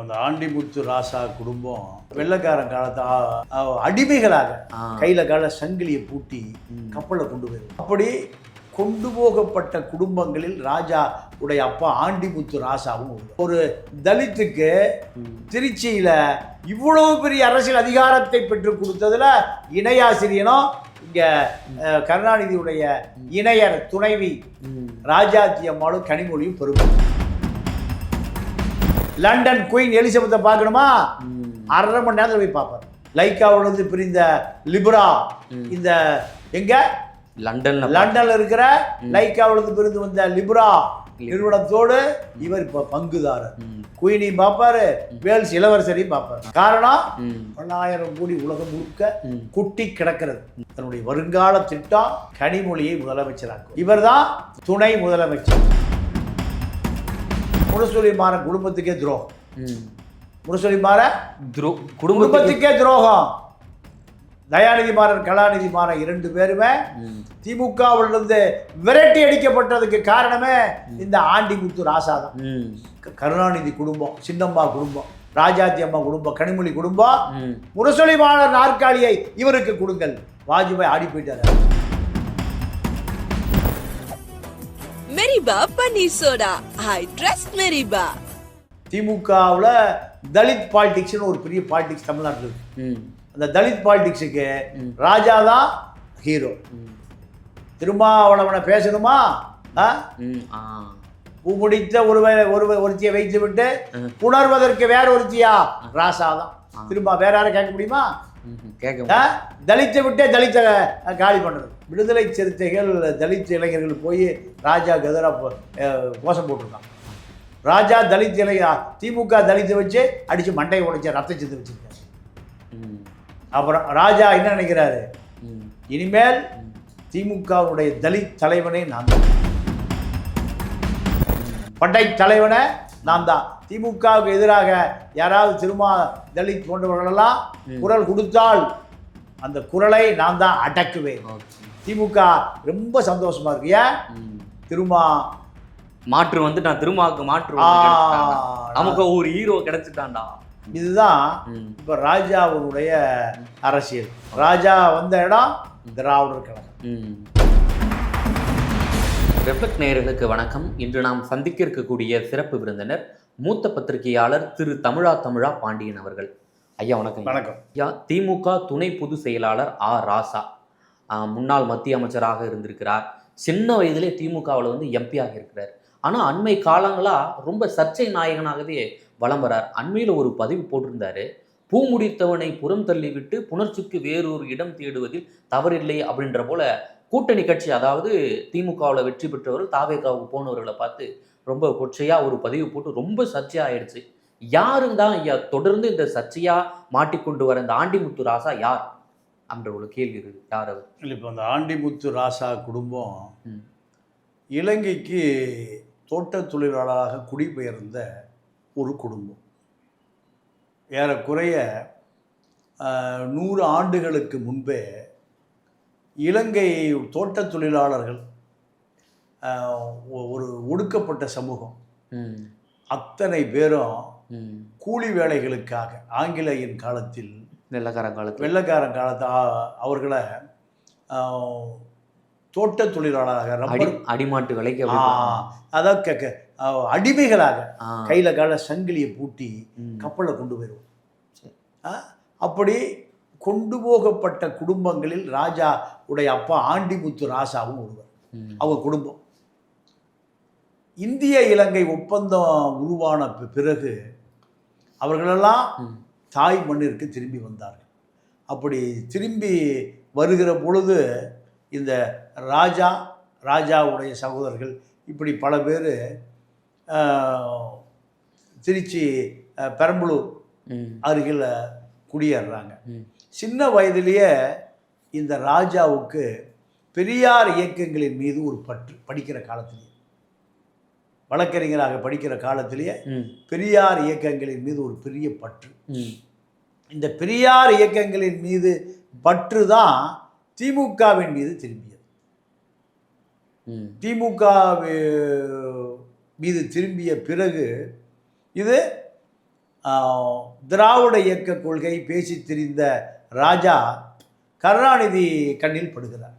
அந்த ஆண்டிமுத்து ராசா குடும்பம் வெள்ளைக்காரன் காலத்து அடிமைகளாக கையில கால சங்கிலியை பூட்டி கப்பலில் கொண்டு போயிடும். அப்படி கொண்டு போகப்பட்ட குடும்பங்களில் ராஜா உடைய அப்பா ஆண்டிமுத்து ராசாவும் ஒரு தலித்துக்கு திருச்சியில இவ்வளவு பெரிய அரசியல் அதிகாரத்தை பெற்றுக் கொடுத்ததுல இணையாசிரியனும் இங்க கருணாநிதியுடைய இணையர் துணைவி ராஜாத்தி அம்மாளும் கனிமொழியும் பெருமை. லண்டன் குயின் எலிசபெத்தை பார்க்கணுமா, 1/2 மணி நேரத்தில் போய் பார்ப்பார். லைக்காவிலிருந்து பிரிந்த லிப்ரா இந்த எங்க லண்டன்ல இருக்கிற லைக்காவிலிருந்து பிரிந்து வந்த லிப்ரா நிறுவனத்தோடு இவர் இப்ப பங்குதாரர். குயினையும் பார்ப்பாரு, வேல்ஸ் இளவரசரையும் பார்ப்பாரு. காரணம் 1000 கோடி உலகம் முழுக்க குட்டி கிடக்கிறது. தன்னுடைய வருங்கால திட்டம் கனிமொழியை முதலமைச்சராக்கும். இவர் தான் துணை முதலமைச்சர். முரசொலி மாறன் குடும்பத்துக்கே துரோகம். முரசொலி மாறன் குடும்பத்துக்கே துரோகம். தயாநிதி மாறன் கலாநிதி மாறன் 2 பேருமே திமுகவிலிருந்து விரட்டி அடிக்கப்பட்டதுக்கு காரணமே இந்த ஆண்டிமுத்து ராசா தான். கருணாநிதி குடும்பம், சின்னம்மா குடும்பம், ராஜாத்தி அம்மா குடும்பம், கனிமொழி குடும்பம், முரசொலி மாறன் நாற்காலியை இவருக்கு கொடுங்கள். வாஜ்பாய் ஆடி போயிட்டாரு. மெரிபா பன்னீர் சோடா, ஐ ட்ரஸ்ட் மெரிபா. திமுகவில் தலித் பாலிடிக்ஸ்னு ஒரு பெரிய பாலிடிக்ஸ் தமிழ்நாட்டில் இருக்கு. அந்த தலித் பாலிடிக்ஸுக்கு ராஜா தான் ஹீரோ. திருமாவளவனை பேசணுமா, பூ முடித்த ஒருத்தியை வைத்து விட்டு புணர்வதற்கு வேற ஒருத்தியா ராசா தான். திரும்ப வேற யாரும் கேட்க முடியுமா? தலித்தை விட்டே தலித்தை காலி பண்ணுறது. விடுதலை சிறுத்தைகள் தலித் இளைஞர்கள் போய் ராஜா கதரா கோஷம் போட்டிருக்கான். ராஜா தலித் இளைஞர் திமுக தலித்தை வச்சு அடித்து மண்டையை உடைச்ச ரத்த சிந்து வச்சிருக்காரு. அப்புறம் ராஜா என்ன நினைக்கிறாரு, இனிமேல் திமுகவுடைய தலித் தலைவனே நான் தான், பட்டை தலைவனை நான் தான். திமுகவுக்கு எதிராக யாராவது திருமா தலித் போன்றவர்களெல்லாம் குரல் கொடுத்தால் அந்த குரலை நான் தான் அடக்குவேன். திமுக ரொம்ப சந்தோஷமா இருக்கு. ஏன் திருமா மாற்று வந்து நான் திருமாவுக்கு மாற்று நமக்கு ஒரு ஹீரோ கிடைச்சிட்டான்டா. இதுதான் இப்ப ராஜாவுடைய அரசியல். ராஜா வந்த இடம் திராவிடர் கழகம். ரெஃப்ளெக்ட் நேயர்களுக்கு வணக்கம். இன்று நாம் சந்திக்க இருக்கக்கூடிய சிறப்பு விருந்தினர் மூத்த பத்திரிகையாளர் திரு தமிழா பாண்டியன் அவர்கள். ஐயா வணக்கம். வணக்கம் ஐயா. திமுக துணை பொதுச் செயலாளர் ராசா முன்னாள் மத்திய அமைச்சராக இருந்திருக்கிறார். சின்ன வயதிலே திமுகவில் வந்து எம்பியாக இருக்கிறார். ஆனால் அண்மை காலங்களாக ரொம்ப சர்ச்சை நாயகனாகவே வலம் வரார். அண்மையில் ஒரு பதிவு போட்டிருந்தாரு, பூ முடித்தவனை புறம் தள்ளிவிட்டு புணர்ச்சிக்கு வேறொரு இடம் தேடுவதில் தவறில்லை அப்படின்ற போல கூட்டணி கட்சி, அதாவது திமுகவில் வெற்றி பெற்றவர்கள் தாவேகாவுக்கு போனவர்களை பார்த்து ரொம்ப கொச்சையாக ஒரு பதிவு போட்டு ரொம்ப சர்ச்சையாக ஆயிடுச்சு. யாரும் தான் ஐயா தொடர்ந்து இந்த சர்ச்சையாக மாட்டிக்கொண்டு வர இந்த ஆண்டிமுத்து ராசா யார் அப்படின்ற ஒரு கேள்வி இருக்குது. யார் அவர்? இல்லை, இப்போ அந்த ஆண்டிமுத்து ராசா குடும்பம் இலங்கைக்கு தோட்ட தொழிலாளராக குடிபெயர்ந்த ஒரு குடும்பம். ஏறக்குறைய 100 ஆண்டுகளுக்கு முன்பே இலங்கை தோட்ட தொழிலாளர்கள் ஒரு ஒடுக்கப்பட்ட சமூகம். அத்தனை பேரும் கூலி வேலைகளுக்காக ஆங்கிலேயன் காலத்தில் வெள்ளைக்காரன் காலத்தில் அவர்களை தோட்ட தொழிலாளராக அடிமாட்டு விலைக்கு அதாவது அடிமைகளாக கையில கால சங்கிலியை பூட்டி கப்பலில் கொண்டு போயிடுவோம். அப்படி கொண்டு போகப்பட்ட குடும்பங்களில் ராஜா உடைய அப்பா ஆண்டிமுத்து ராசாவும் ஒருவர். அவர் குடும்பம் இந்திய இலங்கை ஒப்பந்தம் உருவான பிறகு அவர்களெல்லாம் தாய் மண்ணிற்கு திரும்பி வந்தார்கள். அப்படி திரும்பி வருகிற பொழுது இந்த ராஜாவுடைய சகோதரர்கள் இப்படி பல பேர் திருச்சி பெரம்பலூர் அருகில் குடியேறுறாங்க. சின்ன வயதிலேயே இந்த ராஜாவுக்கு பெரியார் இயக்கங்களின் மீது ஒரு பற்று. படிக்கிற காலத்திலேயே, வழக்கறிஞராக படிக்கிற காலத்திலேயே பெரியார் இயக்கங்களின் மீது ஒரு பெரிய பற்று. இந்த பெரியார் இயக்கங்களின் மீது பற்று தான் திமுகவின் மீது திரும்பியது. திமுக மீது திரும்பிய பிறகு இது திராவிட இயக்க கொள்கை பேசி திரிந்த ராஜா கருணாநிதி கண்ணில் படுகிறார்.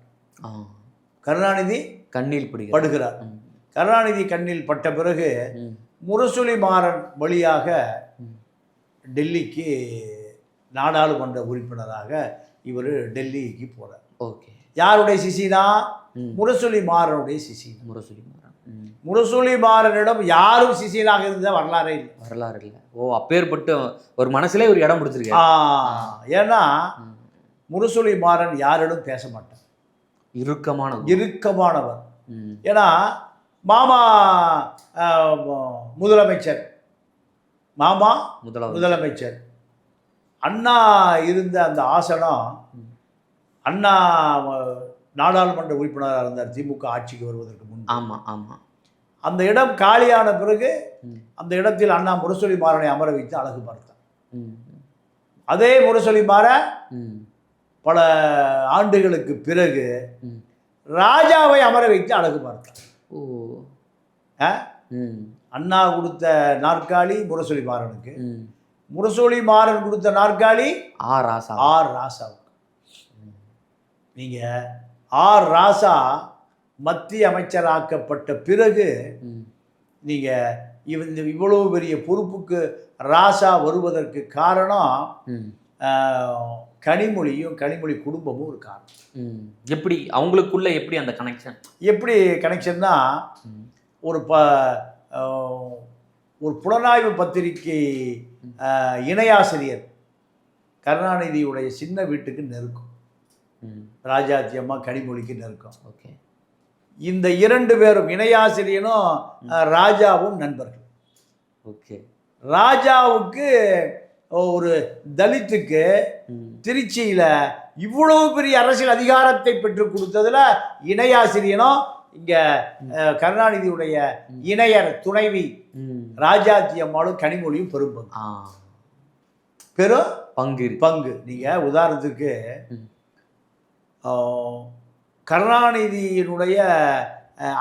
கருணாநிதி கண்ணில் படுகிறார். கருணாநிதி கண்ணில் பட்ட பிறகு முரசொலி மாறன் வழியாக டெல்லிக்கு நாடாளுமன்ற உறுப்பினராக இவர் டெல்லிக்கு போகிறார். ஓகே. யாருடைய சிசினா? முரசொலி மாறனுடைய சிசி. முரசொலி மாறனிடம் யாரும் சிசியனாக இருந்த வரலாறு இல்லை. ஓ, அப்பேற்பட்டு ஒரு மனசுல ஒரு இடம் பிடிச்சிருக்கு. ஏன்னா முரசொலி மாறன் யாரிடம் பேச மாட்டார், இறுக்கமானவர். ஏன்னா மாமா முதலமைச்சர், முதலமைச்சர் அண்ணா இருந்த அந்த ஆசனம், அண்ணா நாடாளுமன்ற உறுப்பினராக இருந்தார் திமுக ஆட்சிக்கு வருவதற்கு முன்பு. ஆமாம். அந்த இடம் காலியான பிறகு அந்த இடத்தில் அண்ணா முரசொலி மாறனை அமர வைத்து அழகு பார்த்தார். அதே முரசொலி மாறன் பல ஆண்டுகளுக்கு பிறகு ராஜாவை அமர வைத்து அழகு பார்த்தார். அண்ணா கொடுத்த நாற்காலி முரசொலி மாறனுக்கு, முரசொலி மாறன் கொடுத்த நாற்காலி ஆர் ராசாவுக்கு. நீங்க ஆர் ராசா மத்திய அமைச்சராக்கப்பட்ட பிறகு நீங்க இவ்வளவு பெரிய பொறுப்புக்கு ராசா வருவதற்கு காரணம் கனிமொழி குடும்பமும் ஒரு காரணம். எப்படி அவங்களுக்குள்ள எப்படி அந்த கனெக்ஷன்னா ஒரு புலனாய்வு பத்திரிகை இணையாசிரியர் கருணாநிதியுடைய சின்ன வீட்டுக்கு நெருக்கம், ராஜாத்தி அம்மா கனிமொழிக்கு நெருக்கம். ஓகே. இந்த 2 பேரும் இணையாசிரியனும் ராஜாவும் நண்பர்கள். ஓகே. ராஜாவுக்கு ஒரு தலித்துக்கு திருச்சியில இவ்வளவு பெரிய அரசியல் அதிகாரத்தை பெற்றுக் கொடுத்ததுல இணையாசிரியனும் இங்க கருணாநிதியுடைய இணையர் துணைவி ராஜாத்தி அம்மாளும் கனிமொழியும் பெரும் பங்கு. நீங்க உதாரணத்துக்கு கருணாநிதியினுடைய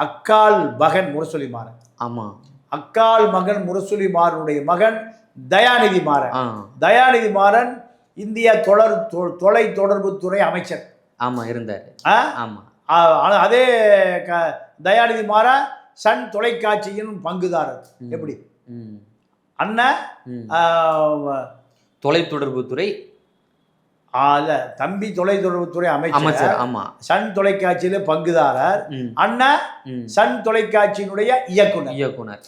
அக்கால் மகன் முரசொலி மாறன். ஆமாம். அக்கால் மகன் முரசொலி மாறனுடைய மகன் தயாநிதி மாறன். தயாநிதி மாறன் இந்திய தொலை தொடர்புத்துறை அமைச்சர். இருந்தார். அதே தயாநிதி மாறன் சன் தொலைக்காட்சியின் பங்குதாரர். எப்படி அண்ணன் தொலைத்தொடர்புத்துறை தம்பி தொலைத்தொடர்புத்துறை அமைச்சர். சன் தொலைக்காட்சியில பங்குதாரர். அண்ணன் சன் தொலைக்காட்சியினுடைய இயக்குனர்.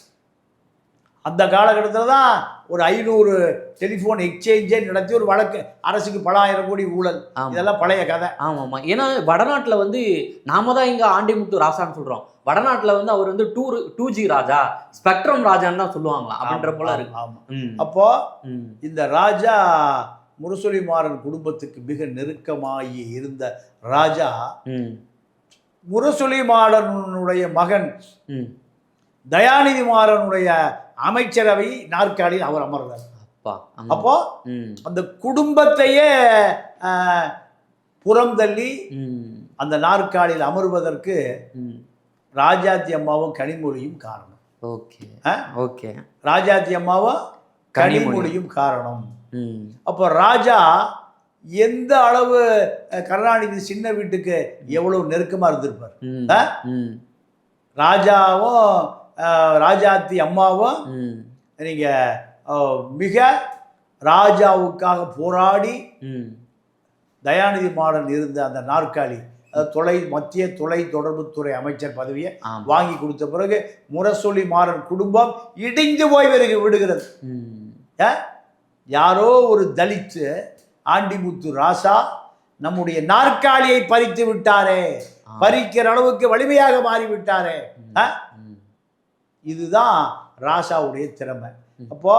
அந்த காலகட்டத்தில் தான் ஒரு 500 டெலிஃபோன் எக்ஸ்சேஞ்சே நடத்தி ஒரு வழக்கு, அரசுக்கு பல ஆயிரம் கோடி ஊழல். இதெல்லாம் பழைய கதை. ஆமாம். ஏன்னா வடநாட்டில் வந்து நாம தான் இங்கே ஆண்டிமுத்து ராசான்னு சொல்கிறோம். வடநாட்டில் வந்து அவர் வந்து 2G ராஜா, ஸ்பெக்ட்ரம் ராஜான்னு தான் சொல்லுவாங்களாம். அப்படின்ற போல இருக்கு. ஆமாம். அப்போ இந்த ராஜா முரசொலி மாறன் குடும்பத்துக்கு மிக நெருக்கமாகி இருந்த ராஜா முரசொலி மாறனுடைய மகன் தயாநிதி மாறனுடைய அமைச்சரவை நாற்காலியில் அவர் அமர்ந்தார். அப்போ அந்த குடும்பத்தையே புறம் தள்ளி அந்த நாற்காலியில் அமர்வதற்கு ராஜாத்தி அம்மாவும் கனிமொழியும் காரணம். ஓகே. ராஜாத்தி அம்மாவும் கனிமொழியும் காரணம். அப்போ ராஜா எந்த அளவு கருணாநிதி சின்ன வீட்டுக்கு எவ்வளவு நெருக்கமா இருந்திருப்பார். ராஜாவும் ராஜாத்தி அம்மாவும் நீங்க மிக ராஜாவுக்காக போராடி தயாநிதி மாறன் இருந்த அந்த நாற்காலி, மத்திய தொலை தொடர்புத்துறை அமைச்சர் பதவியை வாங்கி கொடுத்த பிறகு முரசொலி மாறன் குடும்பம் இடிந்து போய் விடுகிறது. யாரோ ஒரு தலித்து ஆண்டிமுத்து ராசா நம்முடைய நாற்காலியை பறித்து விட்டாரே, பறிக்கிற அளவுக்கு வலிமையாக மாறிவிட்டாரே. இதுதான் ராசாவுடைய திறமை. அப்போ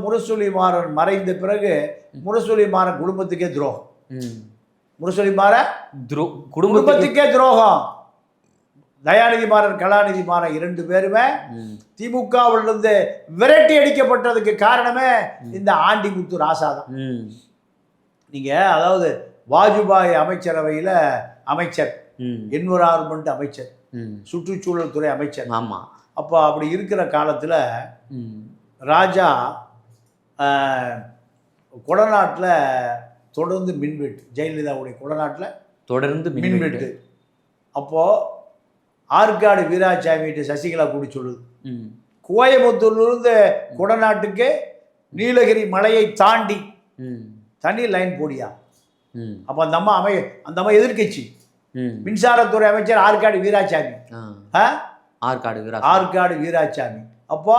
முரசொலி மாறன் மறைந்த பிறகு முரசொலி மாறன் குடும்பத்துக்கே துரோகம். முரசொலி மாறன் குடும்பத்துக்கே துரோகம். தயாநிதி மாறன் கலாநிதி மாறன் 2 பேருமே திமுகவிலிருந்து விரட்டி அடிக்கப்பட்டதுக்கு காரணமே இந்த ஆண்டிமுத்து ராசா தான். நீங்க அதாவது வாஜ்பாய் அமைச்சரவையில் அமைச்சர், என்விரான்மெண்ட் அமைச்சர், சுற்றுச்சூழல் துறை அமைச்சர். ஆமாம். அப்போ அப்படி இருக்கிற காலத்தில் ராஜா கொடநாட்டில் தொடர்ந்து மின்வெட்டு, ஜெயலலிதாவுடைய கொடநாட்டில் தொடர்ந்து மின்வெட்டு. அப்போது ஆற்காடு வீராசாமிகிட்ட சசிகலா கூடி சொல்லுது, கோயம்புத்தூர்லேருந்து கொடநாட்டுக்கு நீலகிரி மலையை தாண்டி தனி லைன் போடியா. அப்போ அந்த அம்மா எதிர்க்கட்சி, மின்சாரத்துறை அமைச்சர் ஆற்காடு வீராசாமி. ஆற்காடு வீராசாமி. அப்போ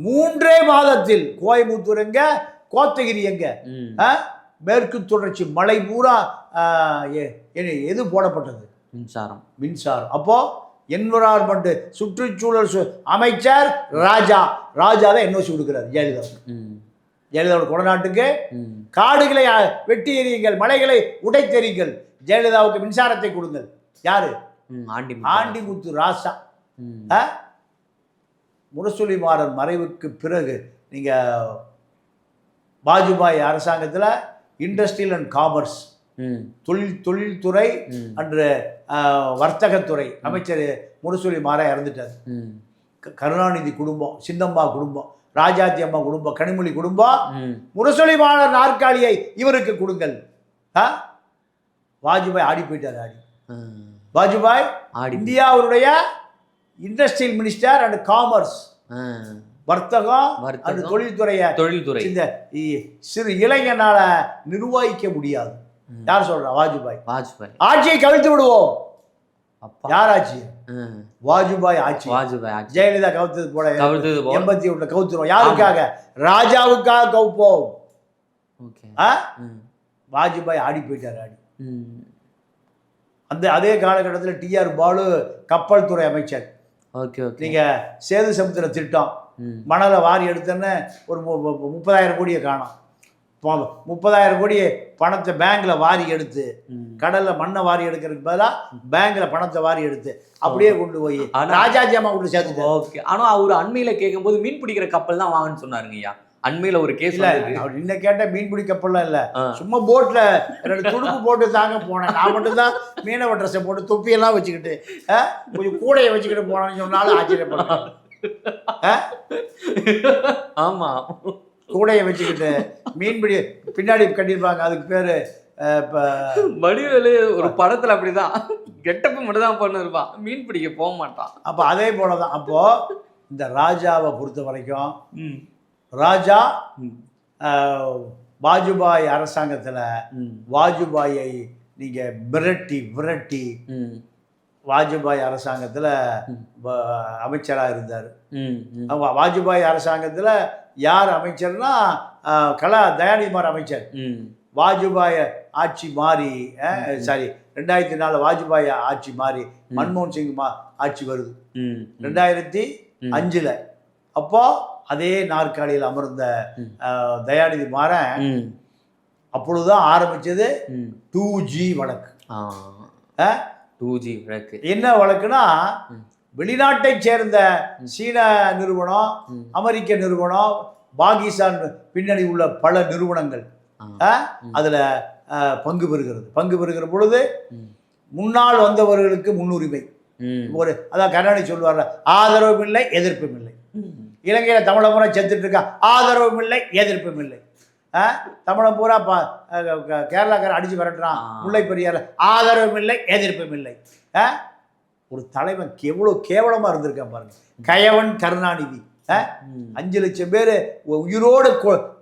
3 மாதத்தில் கோயம்புத்தூர் எங்க, கோத்தகிரி எங்க, மேற்கு தொடர்ச்சி மலை பூரா எது போடப்பட்டது, மின்சாரம். அப்போ என்விரான்மெண்ட் சுற்றுச்சூழல் அமைச்சர் ராஜா தான் என்ஓசி கொடுக்கிறார் ஜெயலலிதாவோட கொடநாட்டுக்கு. காடுகளை வெட்டி எறியுங்கள், மலைகளை உடைத்தெறியுங்கள், ஜெயலலிதாவுக்கு மின்சாரத்தை கொடுங்கள். யாரு? ஆண்டிமுத்து ராசா. முரசொலிமாறன் மறைவுக்கு பிறகு நீங்க வாஜ்பாய் அரசாங்கத்தில் இண்டஸ்ட்ரியல் அண்ட் காமர்ஸ், தொழில்துறை அன்று வர்த்தகத்துறை அமைச்சர் முரசொலிமாறன் இறந்துட்டார். கருணாநிதி குடும்பம், சின்னம்மா குடும்பம், ராஜாத்தி அம்மா குடும்பம், கனிமொழி குடும்பம், முரசொலிமாறன் நாற்காலியை இவருக்கு கொடுங்கள். வாஜ்பாய் ஆடி போயிட்டார். வாஜ்பாய் இந்தியாவுடைய இண்டஸ்ட்ரியல் மினிஸ்டர் அண்ட் காமர்ஸ், வர்த்தகம் அண்ட் தொழில்துறை இந்த சிறு இளைஞனால நிர்வகிக்க முடியாது. யார் சொல்றா? வாஜ்பாய். ஆட்சியை கவிழ்த்து விடுவோம். யார் ஆட்சி? வாஜ்பாய் ஆட்சி. ஜெயலலிதா கவுத்தது போல 81 கவுத்துருவோம். யாருக்காக? ராஜாவுக்காக கவுப்போம். வாஜ்பாய் ஆடி போயிட்டார். அதே காலகட்டத்தில் டிஆர் பாலு கப்பல் துறை அமைச்சர். நீங்க சேது சமுத்திர திட்டம், மணலை வாரி எடுத்தோன்னு ஒரு 30,000 கோடியை காணும். 30,000 கோடி பணத்தை பேங்க்ல வாரி எடுத்து, கடல்ல மண்ணை வாரி எடுக்கிறதுக்கு பதிலாக பேங்க்ல பணத்தை வாரி எடுத்து அப்படியே கொண்டு போய் ராஜாஜி அம்மா கொண்டு சேர்த்து. ஆனா அவரு அண்மையில கேட்கும்போது மீன் பிடிக்கிற கப்பல் தான் வாங்கன்னு சொன்னாருங்கய்யா. அண்மையில ஒரு கேஸ் இல்ல, அவர் இன்னும் கேட்ட மீன்பிடி கப்பல்லாம் இல்ல, சும்மா போட்ல 2 துடுப்பு போட்டு தாங்க போனேன். நான் மட்டும்தான் மீனவ ட்ரெஸ்ஸை போட்டு தொப்பியெல்லாம் வச்சுக்கிட்டு கொஞ்சம் கூடையை வச்சுக்கிட்டு போனேன்னு சொன்னாலும் ஆச்சரியப்படுறேன். ஆமா, கூடையை வச்சுக்கிட்டு மீன்பிடி பின்னாடி கட்டியிருப்பாங்க, அதுக்கு பேரு வடிவேலு ஒரு படத்துல அப்படிதான் கெட்டப்பு மட்டும் தான் பண்ணிருப்பான், மீன் பிடிக்க போக மாட்டான். அப்ப அதே போலதான். அப்போ இந்த ராஜாவை பொறுத்த வரைக்கும், ராஜா வாஜ்பாய் அரசாங்கத்துல வாஜ்பாயை நீங்க விரட்டி வாஜ்பாய் அரசாங்கத்துல அமைச்சராக இருந்தார். வாஜ்பாய் அரசாங்கத்துல யார் அமைச்சர்னா தயாநிதிமாறன் அமைச்சர். வாஜ்பாய் ஆட்சி மாறி 2004 வாஜ்பாய் ஆட்சி மாறி மன்மோகன் சிங் ஆட்சி வருது 2005. அப்போ அதே நாற்காலியில் அமர்ந்த தயாநிதி மாறன் அப்பொழுதுதான் ஆரம்பிச்சது 2G வழக்கு. 2G வழக்கு என்ன வழக்குனா, வெளிநாட்டை சேர்ந்த சீன நிறுவனம், அமெரிக்க நிறுவனம், பாகிஸ்தான் பின்னணி உள்ள பல நிறுவனங்கள் அதுல பங்கு பெறுகிற பொழுது முன்னால் வந்தவர்களுக்கு முன்னுரிமை. அதான் கருணாநிதி சொல்லுவார், ஆதரவும் இல்லை எதிர்ப்பும் இல்லை. இலங்கையில் தமிழை பூரா செத்துட்டு இருக்கா, ஆதரவும் இல்லை எதிர்ப்பும் இல்லை. தமிழை பூரா கேரளாக்காரன் அடிச்சு விரட்டுறான், முல்லை பெரியார், ஆதரவும் இல்லை எதிர்ப்பும் இல்லை. ஒரு தலைவன் எவ்வளவு கேவலமா இருந்திருக்கான் பாருங்க. கயவன் கருணாநிதி 5 லட்சம் பேர் உயிரோடு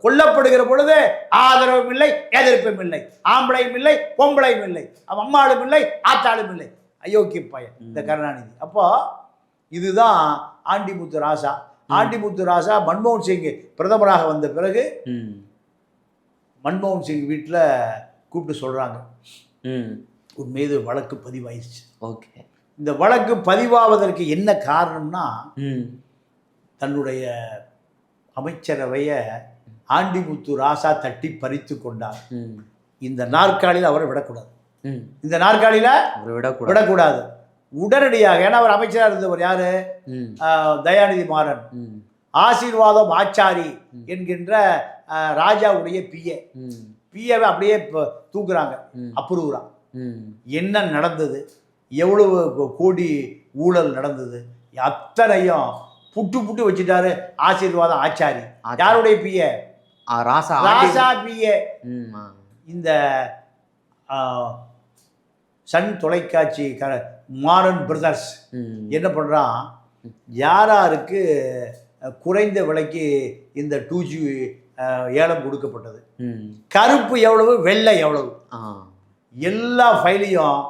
கொல்லப்படுகிற பொழுது ஆதரவும் இல்லை எதிர்ப்பும் இல்லை, ஆம்பளையும் இல்லை பொம்பளையும் இல்லை, அம்மாளும் இல்லை ஆத்தாளும் இல்லை, அயோக்கிய பையன் இந்த கருணாநிதி. அப்போ இதுதான் ஆண்டிமுத்து ராசா. ஆண்டிமுத்து ராசா மன்மோகன் சிங் பிரதமராக வந்த பிறகு மன்மோகன் சிங் வீட்டில் கூப்பிட்டு சொல்றாங்க, உன் மீது வழக்கு பதிவாயிடுச்சு. ஓகே, இந்த வழக்கு பதிவாவதற்கு என்ன காரணம்னா, தன்னுடைய அமைச்சரவையை ஆண்டிமுத்து ராசா தட்டி பறித்து கொண்டார். இந்த நாற்காலியில் அவரை விடக்கூடாது, இந்த நாற்காலியில விடக்கூடாது உடனடியாக. ஏன்னா அவர் அமைச்சராக இருந்தவர் யாரு? தயாநிதி மாறன். ஆசீர்வாதம் ஆச்சாரி என்கின்ற ராஜாவுடைய பிஏவை அப்படியே தூக்குறாங்க அப்ரூவரா. என்ன நடந்தது, எவ்வளவு கோடி ஊழல் நடந்தது, அத்தனையும் புட்டு வச்சுட்டாரு ஆசீர்வாதம் ஆச்சாரி. யாருடைய பிஏ? ராசா ராசா பிஏ. ம், இந்த சன் தொலைக்காட்சி மாரன் பிரதர்ஸ் என்ன பண்ணுறான், யாராருக்கு குறைந்த விலைக்கு இந்த 2G ஏலம் கொடுக்கப்பட்டது, கருப்பு எவ்வளவு வெள்ளை எவ்வளவு, எல்லா ஃபைலையும்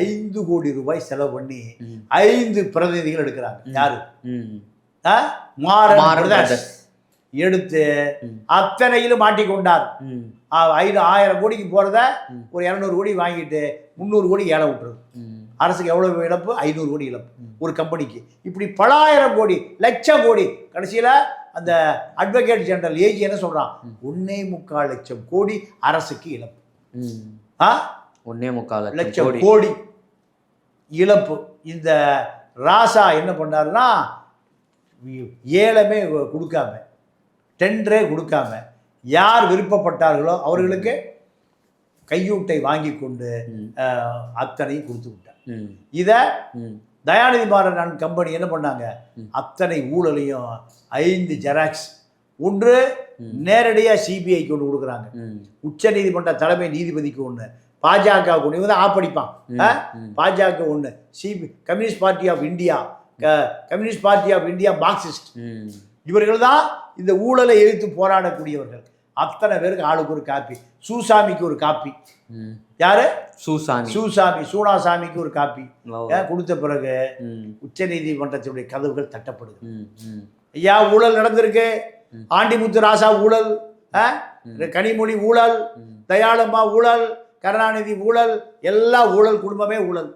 5 கோடி ரூபாய் செலவு பண்ணி 5 பிரதிநிதிகள் எடுக்கிறாங்க. யாரு? மாரன் பிரதர்ஸ் எடுத்து அத்தனையிலும் மாட்டிக்கொண்டார். 1000 கோடிக்கு போறத ஒரு 200 கோடி வாங்கிட்டு 300 கோடி ஏலம் விட்டுறது. அரசுக்கு எவ்வளவு இழப்பு? 500 கோடி இழப்பு ஒரு கம்பெனிக்கு. இப்படி பலாயிரம் கோடி, லட்சம் கோடி. கடைசியில அந்த அட்வொகேட் ஜெனரல் ஏஜி என்ன சொல்றான், 1.25 லட்சம் கோடி அரசுக்கு இழப்பு. 1.25 லட்சம் கோடி இழப்பு. இந்த ராசா என்ன பண்ணாருன்னா, ஏலமே கொடுக்காம, டெண்டரே கொடுக்காம, யார் விருப்பப்பட்டார்களோ அவர்களுக்கு கையூட்டை வாங்கி கொண்டு அத்தனையும் கொடுத்து விட்டார். இதை தயாநிதி மாறன் கம்பெனி என்ன பண்ணாங்க, அத்தனை ஊழலையும் 5 ஜெராக்ஸ், ஒன்று நேரடியாக சிபிஐக்கு ஒன்று கொடுக்குறாங்க, உச்ச நீதிமன்ற தலைமை நீதிபதிக்கு ஒன்று, பாஜகவுக்கு ஒன்று. இவன் தான் ஆப்படிப்பான். பாஜக ஒன்று, communist party of India, communist party of India, Marxist, இவர்கள் தான் இந்த ஊழலை எதிர்த்து போராடக்கூடியவர்கள். அத்தனை பேருக்கு ஆளுக்கு ஒரு காப்பி. சூசாமிக்கு ஒரு காப்பி. யாரு? சூசாமி சூனாசாமிக்கு ஒரு காப்பி கொடுத்த பிறகு உச்ச நீதிமன்றத்தினுடைய கதவுகள் தட்டப்படுது. ஐயா, ஊழல் நடந்திருக்கு. ஆண்டிமுத்து ராசா ஊழல், கனிமொழி ஊழல், தயாளம்மா ஊழல், கருணாநிதி ஊழல், எல்லா ஊழல், குடும்பமே ஊழல்.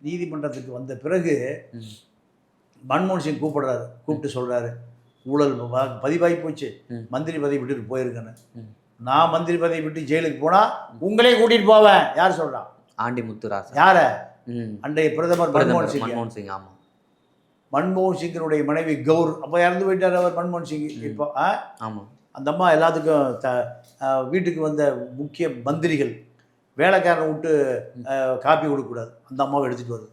நீதிமன்றத்துக்கு வந்த பிறகு மன்மோகன் சிங் கூப்பிட்டு சொல்றாரு, ஊழல் பதிவாகி போச்சு, மந்திரி பதவி விட்டுட்டு போயிருக்கேன்னு. நான் மந்திரி பதவி விட்டு ஜெயிலுக்கு போனா உங்களே கூட்டிட்டு போவேன். யார் சொல்றான்? ஆண்டிமுத்து ராசா. யார? அன்றைய பிரதமர் மன்மோகன் சிங். ஆமா, மன்மோகன் சிங்கினுடைய மனைவி கௌர். அப்போ இறந்து போயிட்டார் அவர் மன்மோகன் சிங். இப்போ ஆமா, அந்த அம்மா எல்லாத்துக்கும் வீட்டுக்கு வந்த முக்கிய மந்திரிகள் வேலைக்காரனை விட்டு காப்பி கொடுக்கக்கூடாது, அந்த அம்மாவை எடுத்துட்டு வருது.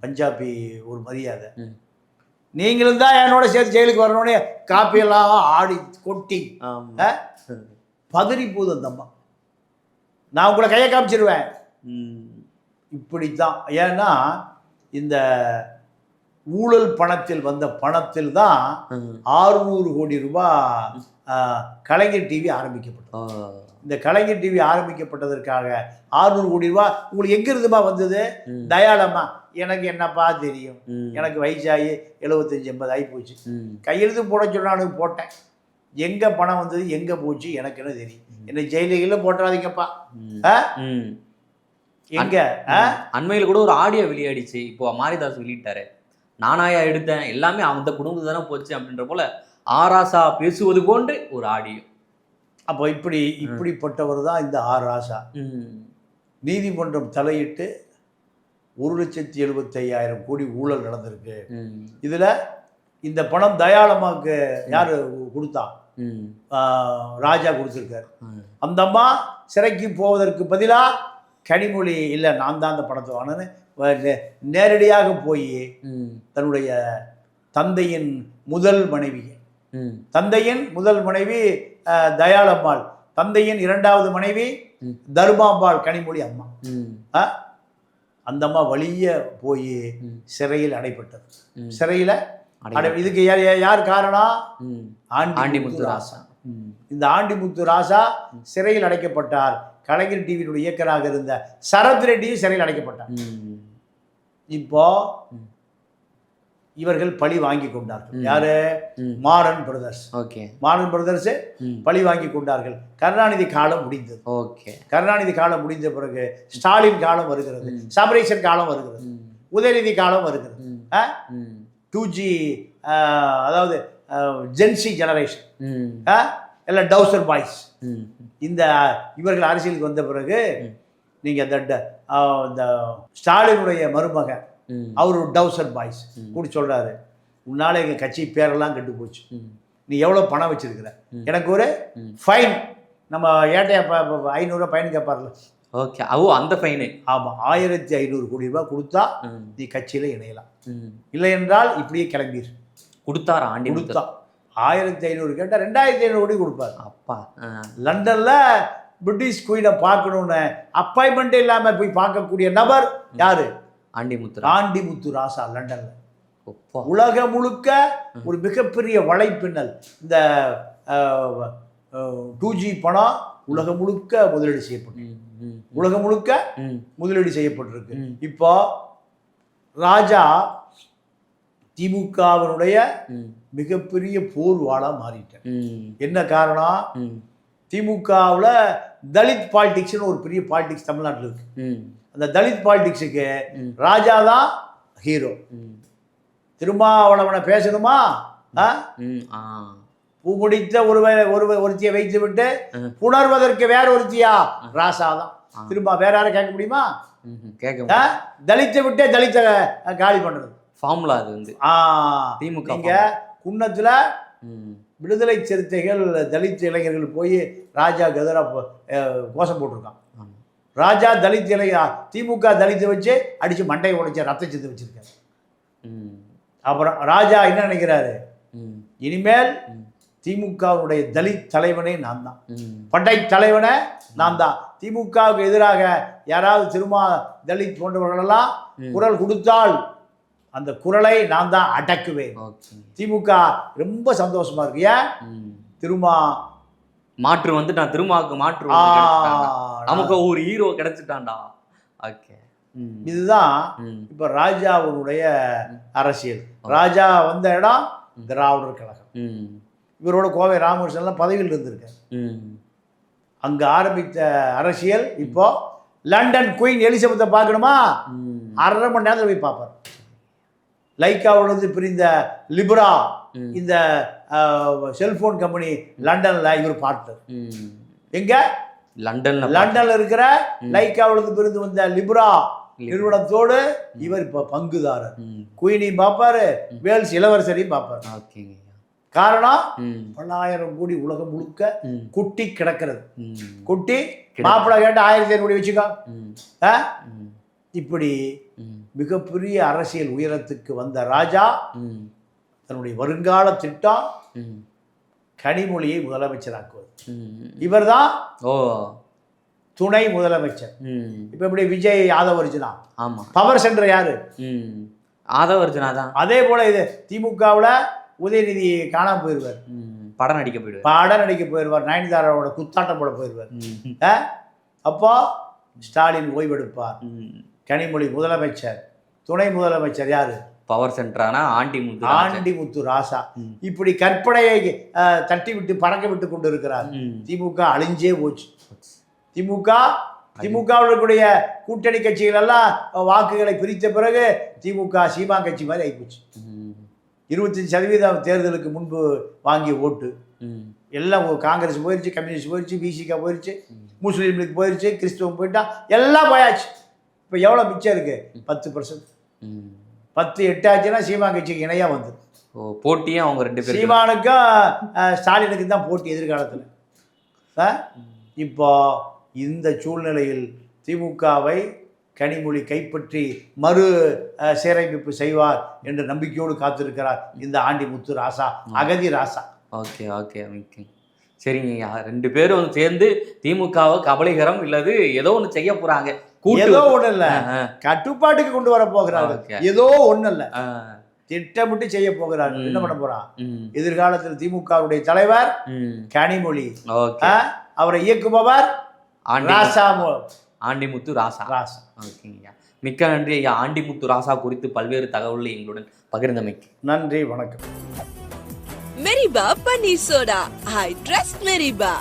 பஞ்சாபி ஒரு மரியாதை. நீங்களும் தான் என்னோட சேர்த்து ஜெயிலுக்கு வரணும்னு காப்பியெல்லாம் ஆடி கொட்டி பதறி போகுது அந்த அம்மா. நான் உங்களை கையை காமிச்சிருவேன். இப்படித்தான். ஏன்னா இந்த ஊழல் பணத்தில் வந்த பணத்தில் தான் 600 கோடி ரூபாய் கலைஞர் டிவி ஆரம்பிக்கப்பட்டது. இந்த கலைஞர் டிவி ஆரம்பிக்கப்பட்டதற்காக 600 கோடி ரூபாய் உங்களுக்கு எங்க இருந்துமா வந்தது? தயாளம்மா, எனக்கு என்னப்பா தெரியும், எனக்கு வயசாகி 75-80 ஆகி போச்சு, கையெழுத்து போட சொன்னானு போட்டேன், எங்க பணம் வந்தது எங்க போச்சு எனக்கு என்ன தெரியும், என்ன ஜெயிலில் போட்டுறாதீங்கப்பா. எங்க அண்மையில் கூட ஒரு ஆடியோ வெளியாடிச்சு, இப்போ மாரிதாஸ் வெளியிட்டாரு, நானாயா எடுத்தேன், எல்லாமே அந்த குடும்பத்து தானே போச்சு அப்படின்ற போல ஆராசா பேசுவது போன்று ஒரு ஆடியோ. அப்போ இப்படிப்பட்டவர் தான் இந்த ராசா. நீதிமன்றம் தலையிட்டு 1,75,000 கோடி ஊழல் நடந்திருக்கு. இதுல இந்த பணம் தயாளம்மாவுக்கு யாரு கொடுத்தா? ராஜா கொடுத்துருக்காரு. அந்த அம்மா சிறைக்கு போவதற்கு பதிலா கனிமொழி இல்லை நான் தான் அந்த பணத்தை வாங்கினேன்னு நேரடியாக போய் தன்னுடைய தந்தையின் முதல் மனைவி தயாளம்மாள், தந்தையின் 2வது மனைவி தர்மாம்பாள், கனிமொழி அம்மா, அந்த அம்மா வழிய போய் சிறையில் அடைப்பட்டது. சிறையில் இதுக்கு யார் காரணம்? ஆண்டிமுத்து ராசா. இந்த ஆண்டிமுத்து ராசா சிறையில் அடைக்கப்பட்டார். கலைஞர் டிவியினுடைய இயக்கராக இருந்த சரத் ரெட்டியும் சிறையில் அடைக்கப்பட்டார். இப்போ இவர்கள் பழி வாங்கி கொண்டார்கள். யாரு? மாரன் பிரதர்ஸ். மாரன் பிரதர்ஸ் பழி வாங்கி கொண்டார்கள். கருணாநிதி காலம் முடிந்தது. கருணாநிதி காலம் முடிந்த பிறகு ஸ்டாலின் காலம் வருகிறது, சபரீஷன் காலம் வருகிறது, உதயநிதி காலம் வருகிறது. 2G அதாவது ஜென்சி ஜெனரேஷன், எல்லாம் டவுசர் பாய்ஸ். இந்த இவர்கள் அரசியலுக்கு வந்த பிறகு நீங்க இந்த ஸ்டாலினுடைய மருமகன் அவர் ஒரு டவுசர் பாய்ஸ் கூட சொல்றாரு, உன்னால எங்க கட்சி பேரெல்லாம் கெட்டு போச்சு, நீ எவ்வளவு பணம் வச்சிருக்கிற, எனக்கு ஒரு ஃபைன், நம்ம ஏட்டையா 500 ஃபைன் கேட்பார்ல, அந்த ஃபைனு, ஆமா 1500 கோடி ரூபாய் கொடுத்தா நீ கட்சியில இணையலாம், இல்லை என்றால் இப்படியே கிளம்பிடு கொடுத்தாரா ஆண்டிமுத்து? கொடுத்தா 1500 கேட்டால் 2500 கோடி கொடுப்பார். அப்பா. லண்டன்ல பிரிட்டிஷ் குயினை பார்க்கணும்னு அப்பாயின்மெண்ட்டே இல்லாமல் போய் பார்க்கக்கூடிய நபர் யாரு? ஆண்டிமுத்து. ஆண்டிமுத்து ராசா லண்டன்ல. அப்பா. உலகம் முழுக்க ஒரு மிகப்பெரிய வலைப்பின்னல். இந்த 2G பணம் உலகம் முழுக்க முதலீடு செய்யப்பட்டிருக்கு. உலகம் முழுக்க முதலீடு செய்யப்பட்டிருக்கு. இப்போ ராஜா திமுகவினுடைய மிகப்பெரிய போர்வாளா மாறிட்டார். என்ன காரணம்? திமுகவில் தலித் பாலிடிக்ஸ்னு ஒரு பெரிய பாலிடிக்ஸ் தமிழ்நாட்டில் இருக்கு. அந்த தலித் பாலிடிக்ஸுக்கு ராஜா தான் ஹீரோ. திருமாவளவனை பேசணுமா? பூ முடித்த ஒருத்தியை வைத்து விட்டு புணர்வதற்கு வேற ஒருத்தியா? ராசா தான். திரும்ப வேற யாரும் கேட்க முடியுமா? தலித்தை விட்டே தலித்த காலி பண்றது ஃபார்முலா. அது வந்து திமுக. நீங்க குன்னத்துல விடுதலை சிறுத்தைகள் தலித் இளைஞர்கள் போய் ராஜாக்கு எதிராக கோஷம் போட்டிருக்கான். ராஜா தலித் திமுக தலித்தை வச்சு அடிச்சு மண்டையை உடைச்ச ரத்த சித்து வச்சிருக்காரு. அப்புறம் ராஜா என்ன நினைக்கிறாரு? இனிமேல் திமுகவுடைய தலித் தலைவனே நான் தான், படை தலைவனே நான் தான். திமுகவுக்கு எதிராக யாராவது தலித் போன்றவர்களெல்லாம் குரல் கொடுத்தால் அந்த குரலை நான் தான் அடக்குவேன். திமுக ரொம்ப சந்தோஷமா இருக்கு. ஏன்? மாற்று வந்து நான் திருமாவுக்கு மாற்று நமக்கு ஒரு ஹீரோ கிடைச்சிட்டான்டா. ஓகே, இதுதான் இப்ப ராஜாவுடைய அரசியல். ராஜா வந்த இடம் திராவிடர் கழகம். இவரோட கோவை ராமகிருஷ்ணன்லாம் பதவியில் இருந்திருக்காரு. அங்க ஆரம்பித்த அரசியல் இப்போ லண்டன் குயின் எலிசபெத்தை பார்க்கணுமா? 1/2 மணி நேரத்தில் போய் பார்ப்பார். லைக்காவிலிருந்து பிரிந்த லிப்ரா இந்த செல்போன் கம்பெனி லண்டன்ல இவர் பார்த்தார். எங்க? லண்டன்ல இருக்கிற லைக்காவிலிருந்து பிரிந்து வந்த லிப்ரா நிறுவனத்தோடு இவர் இப்ப பங்குதாரர். குயினையும் பார்ப்பாரு, வேல்ஸ் இளவரசரையும் பார்ப்பாரு. காரணம், 1000 கோடி உலகம் முழுக்க குட்டி கிடக்கிறது. குட்டி மாப்பிள்ளை கேட்டு 1500 கோடி வச்சுக்கோ. இப்படி மிகப்பெரிய அரசியல் உயரத்துக்கு வந்த ராஜா தன்னுடைய வருங்கால திட்டம் கனிமொழியை முதலமைச்சராக்குவது. இவர் தான் துணை முதலமைச்சர். இப்ப எப்படி விஜய் ஆதவர்ஜுனா? ஆமா. பவர் சென்டர் யாரு? ஆதவர்ஜுனா தான். அதே போல இது திமுகவுல உதயநிதி காணாம போயிருவார். படம் நடிக்க போயிருவார். நயன்தாராவோட குத்தாட்டம் போட போயிருவார். அப்போ ஸ்டாலின் ஓய்வெடுப்பார். கனிமொழி முதலமைச்சர். துணை முதலமைச்சர் யாரு? பவர் சென்டரான ஆண்டிமுத்து ராசா. இப்படி கற்பனையை தட்டி விட்டு பறக்க விட்டு கொண்டு இருக்கிறார். திமுக அழிஞ்சே போச்சு. திமுகவில் இருக்கக்கூடிய கூட்டணி கட்சிகள் எல்லாம் வாக்குகளை பிரித்த பிறகு திமுக சீமா கட்சி மாதிரி ஆகிப்போச்சு. 25% தேர்தலுக்கு முன்பு வாங்கிய ஓட்டு எல்லாம் காங்கிரஸ் போயிடுச்சு, கம்யூனிஸ்ட் போயிடுச்சு, விசிகா போயிடுச்சு, முஸ்லீம் லீக் போயிடுச்சு, கிறிஸ்துவம் போயிட்டா, எல்லாம் போயாச்சு. இப்போ எவ்வளோ மிச்சம் இருக்கு? 10%. 10 8 ஆச்சுன்னா சீமா கட்சிக்கு இணையாக வந்து போட்டியும் அவங்க 2 பேரும் சீமானுக்கும் ஸ்டாலினுக்கு தான் போட்டி எதிர்காலத்தில். இப்போ இந்த சூழ்நிலையில் திமுகவை கனிமொழி கைப்பற்றி மறு சீரமைப்பு செய்வார் என்ற நம்பிக்கையோடு காத்திருக்கிறார் இந்த ஆண்டிமுத்து ராசா, அகதி ராசா. ஓகே. சரிங்க, 2 பேரும் சேர்ந்து திமுகவை கபலீகரம் இல்லது ஏதோ ஒன்று செய்ய போறாங்க. ஏதோ ஒண்ணு இல்ல, கட்டுப்பாட்டுக்கு கொண்டு வர போகிறாங்க. ஏதோ ஒண்ணு இல்ல, திட்டமிட்டு செய்ய போகிறாங்க. என்ன பண்ண போறான்? எதிர்காலத்தில் திமுகவுடைய தலைவர் கனிமொழி, அவரை இயக்குபவர் ஆண்டிமுத்து ராசா. ஓகேங்கய்யா, மிக்க நன்றி ஐயா. ஆண்டிமுத்து ராசா குறித்து பல்வேறு தகவல்களை எங்களுடன் பகிர்ந்தமைக்கு நன்றி, வணக்கம். மெரிபா பன்னீர் சோடா. I trust மெரிபா.